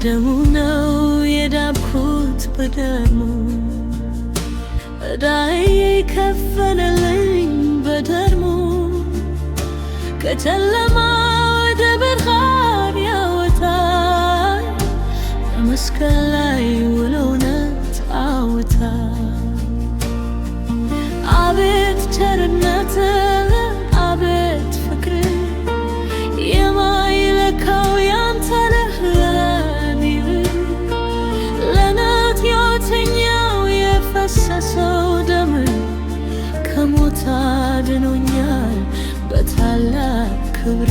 በደሙ ነው የዳንኩት በደሙ ዕዳዬ ከፈለልኝ በደሙ ከጨለማ ወደ ብርሃን ያወጣኝ በመስቀል ላይ ውሎ እውነት አወጣኝ። አቤት ቸርነት አቤት ፍቅር የማይለካው ያንተ ነህ ለኔ ለእኔ ሕይወተኛው የፈሰሰው ደም ከሞት አድኖኛል በታላቅ ክብር።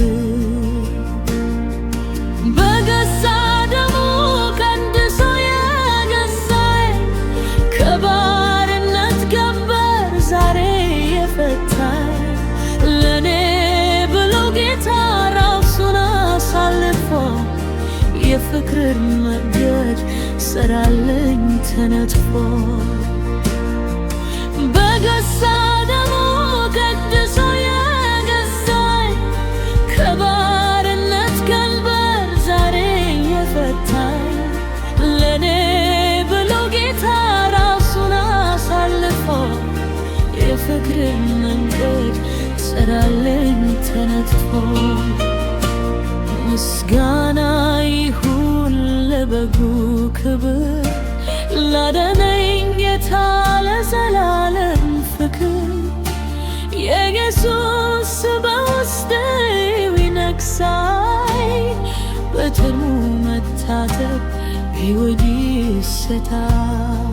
በገዛ ደሙ ቀድሶ የገዛኝ ከባርነት ቀንበር ዛሬ የፈታኝ ለኔ ብሎ ጌታ ራሱን አሳልፎ የፍቅር መንገድ ሰራልኝ ተነጥፎ። በገዛ ደሙ ቀድሶ የገዛኝ ከባርነት ቀንበር ዛሬ የፈታኝ ለኔ ብሎ ጌታ ራሱን አሳልፎ የፍቅር መንገድ ሰራልኝ ተነጥፎ። ምስጋና ይሁን ለበጉ ክብር ላዳነኝ ጌታ ለዘላለም ፍቅር። የኢየሱስ በውስጤ ይነግሣል በደሙ መታጠብ ሕይወት ይሰጣል።